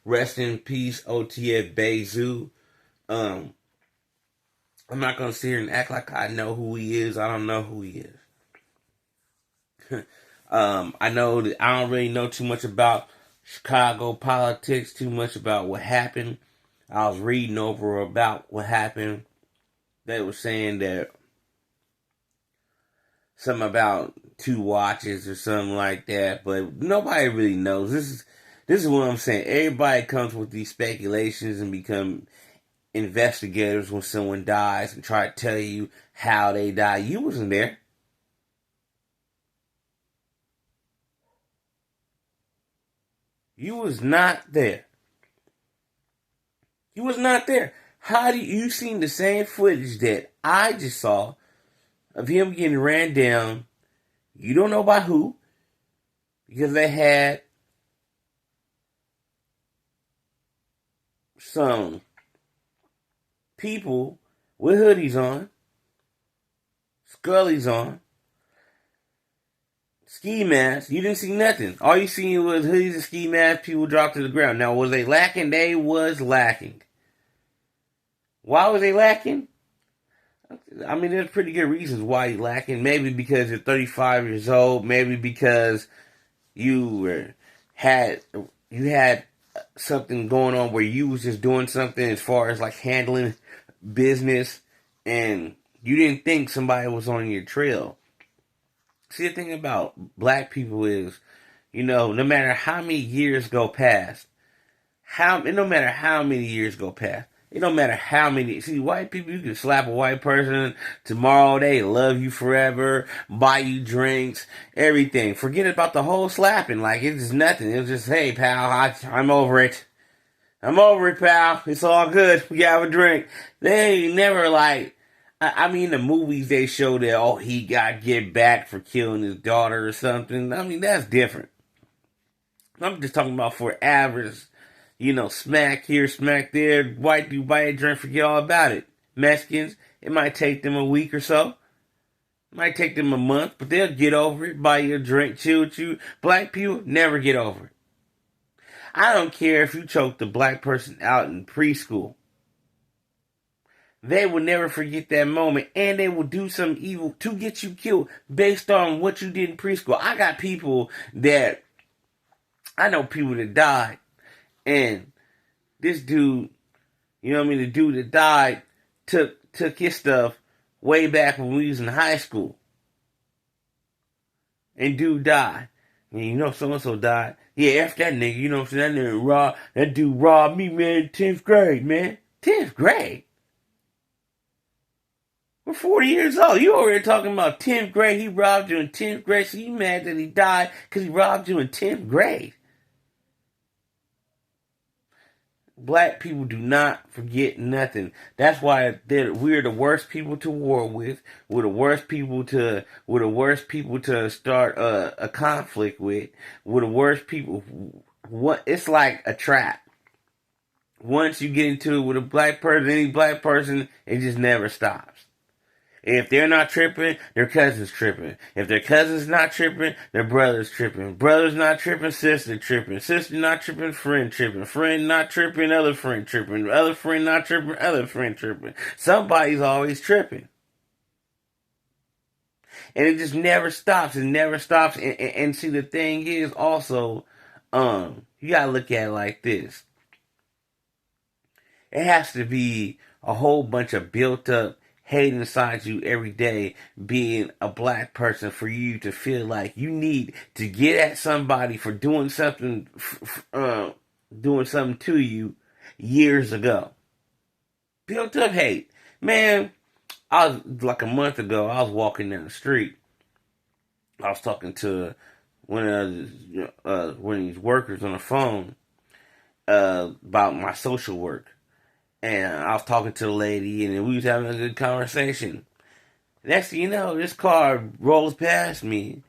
Rest in peace, OTF Bayzoo. Um, I'm not gonna sit here and act like I know who he is. I don't know who he is. I know that I don't really know too much about Chicago politics, too much about what happened. I was reading over about what happened. They were saying that something about two watches or something like that, but nobody really knows. This is what I'm saying. Everybody comes with these speculations and become investigators when someone dies and try to tell you how they died. You wasn't there. You was not there. You was not there. How do you seen the same footage that I just saw of him getting ran down? You don't know by who, because they had some people with hoodies on, scullies on, ski masks. You didn't see nothing. All you seen was hoodies and ski masks, people dropped to the ground. Now, was they lacking? They was lacking. Why was they lacking? I mean, there's pretty good reasons why you're lacking. Maybe because you're 35 years old. Maybe because you had you had something going on where you was just doing something as far as like handling business, and you didn't think somebody was on your trail. See, the thing about black people is, no matter how many years go past, no matter how many years go past, it don't matter how many. See, white people, you can slap a white person tomorrow, they love you forever, buy you drinks, everything. Forget about the whole slapping. Like, it's nothing. It was just, hey, pal, I'm over it. I'm over it, pal. It's all good. We have a drink. They never like. I mean, the movies they show that, oh, he got to get back for killing his daughter or something. I mean, that's different. I'm just talking about for average, smack here, smack there. White dude buy a drink, forget all about it. Mexicans, it might take them a week or so. It might take them a month, but they'll get over it, buy you a drink, chill with you. Black people never get over it. I don't care if you choked a black person out in preschool. They will never forget that moment, and they will do some evil to get you killed based on what you did in preschool. I know people that died, and this dude, the dude that died took his stuff way back when we was in high school. And dude died. And so-and-so died. Yeah, after that nigga, you know what I'm saying? That dude robbed me, man, in 10th grade, man. 10th grade? We're 40 years old. You over here talking about 10th grade. He robbed you in 10th grade. So you mad that he died because he robbed you in 10th grade. Black people do not forget nothing. That's why we're the worst people to war with. We're the worst people to start a conflict with. We're the worst people. It's like a trap. Once you get into it with a black person, any black person, it just never stops. If they're not tripping, their cousin's tripping. If their cousin's not tripping, their brother's tripping. Brother's not tripping, sister tripping. Sister not tripping, friend tripping. Friend not tripping, other friend tripping. Other friend not tripping, other friend tripping. Somebody's always tripping. And it just never stops. It never stops. And see, the thing is also, you gotta look at it like this. It has to be a whole bunch of built up hate inside you every day, being a black person, for you to feel like you need to get at somebody for doing something to you years ago. Built up hate. Man, I was like a month ago, I was walking down the street. I was talking to one of these workers on the phone about my social work. And I was talking to the lady, and we was having a good conversation. Next thing you know, this car rolls past me.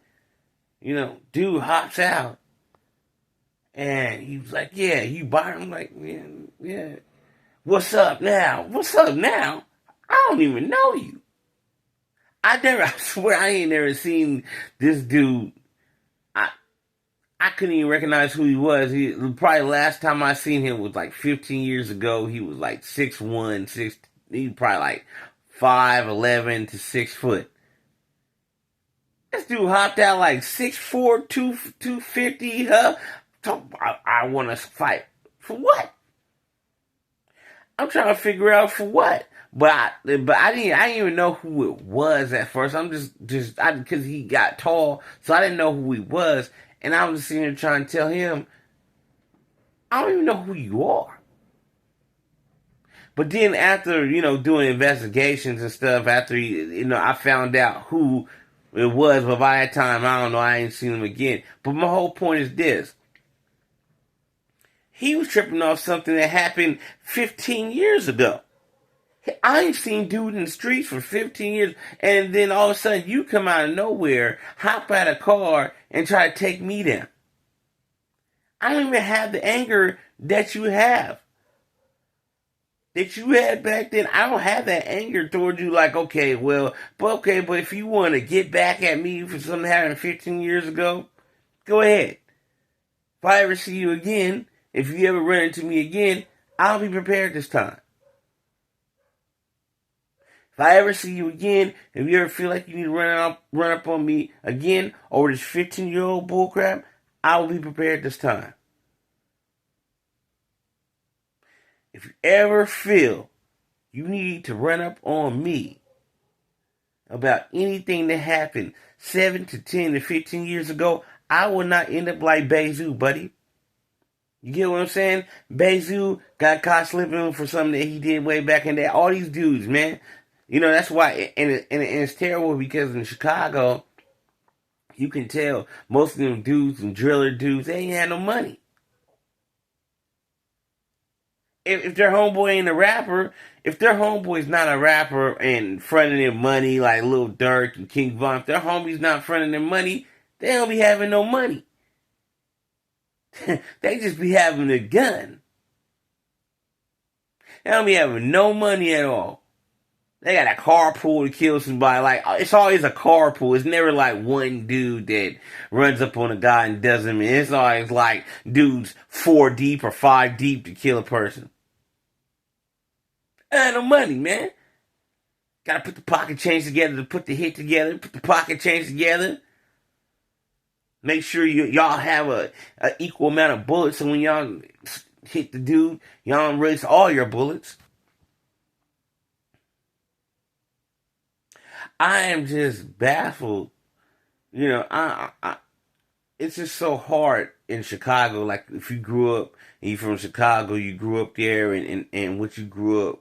Dude hops out. And he was like, yeah, you buy? I'm like, yeah. What's up now? What's up now? I don't even know you. I swear I ain't never seen this dude. I couldn't even recognize who he was. Probably last time I seen him was like 15 years ago. He was like 6'1", he probably like 5'11" to 6 foot. This dude hopped out like 6'4", 250, huh? I want to fight. For what? I'm trying to figure out for what. But I didn't even know who it was at first. I'm just because he got tall, so I didn't know who he was, and I was sitting here trying to tell him, I don't even know who you are. But then after doing investigations and stuff, after I found out who it was, but by that time I don't know, I ain't seen him again. But my whole point is this: he was tripping off something that happened 15 years ago. I ain't seen dude in the streets for 15 years, and then all of a sudden you come out of nowhere, hop out of a car, and try to take me down. I don't even have the anger that you have. That you had back then. I don't have that anger towards you like, but if you want to get back at me for something that happened 15 years ago, go ahead. If I ever see you again, if you ever run into me again, I'll be prepared this time. If I ever see you again, if you ever feel like you need to run up on me again over this 15-year-old bullcrap, I will be prepared this time. If you ever feel you need to run up on me about anything that happened 7 to 10 to 15 years ago, I will not end up like Bayzoo, buddy. You get what I'm saying? Bayzoo got caught slipping for something that he did way back in there. All these dudes, man. That's why, and it's terrible because in Chicago, you can tell most of them dudes and driller dudes, they ain't had no money. If their homeboy ain't a rapper, if their homeboy's not a rapper and fronting their money like Lil Durk and King Von, if their homie's not fronting their money, they don't be having no money. They just be having a gun. They don't be having no money at all. They got a carpool to kill somebody. Like, it's always a carpool. It's never like one dude that runs up on a guy and does him. It's always like dudes 4 deep or 5 deep to kill a person. I no money, man. Gotta put the pocket change together to put the hit together. Put the pocket change together. Make sure y'all have a equal amount of bullets, so when y'all hit the dude, y'all don't release all your bullets. I am just baffled. It's just so hard in Chicago. Like, if you grew up and you're from Chicago, you grew up there, and what you grew up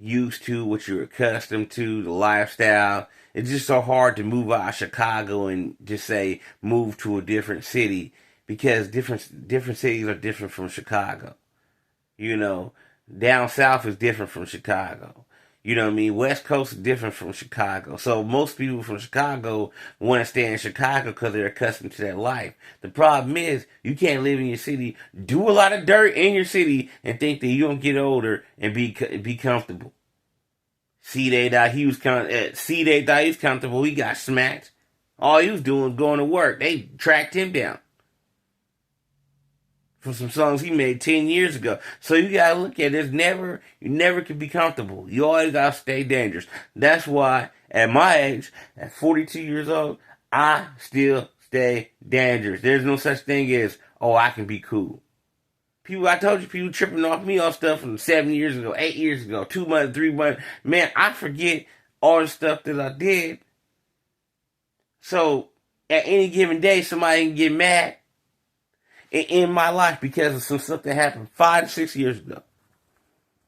used to, what you're accustomed to, the lifestyle. It's just so hard to move out of Chicago and just say move to a different city, because different cities are different from Chicago. Down south is different from Chicago. You know what I mean? West Coast is different from Chicago. So most people from Chicago want to stay in Chicago because they're accustomed to that life. The problem is you can't live in your city, do a lot of dirt in your city, and think that you don't get older and be comfortable. C-Day thought he was comfortable. He got smacked. All he was doing was going to work. They tracked him down for some songs he made 10 years ago. So you gotta look at it. You never can be comfortable. You always gotta stay dangerous. That's why at my age, at 42 years old, I still stay dangerous. There's no such thing as, I can be cool. I told you, people tripping off me on stuff from 7 years ago, 8 years ago, 2 months, 3 months. Man, I forget all the stuff that I did. So at any given day, somebody can get mad in my life because of some stuff that happened 5 to 6 years ago.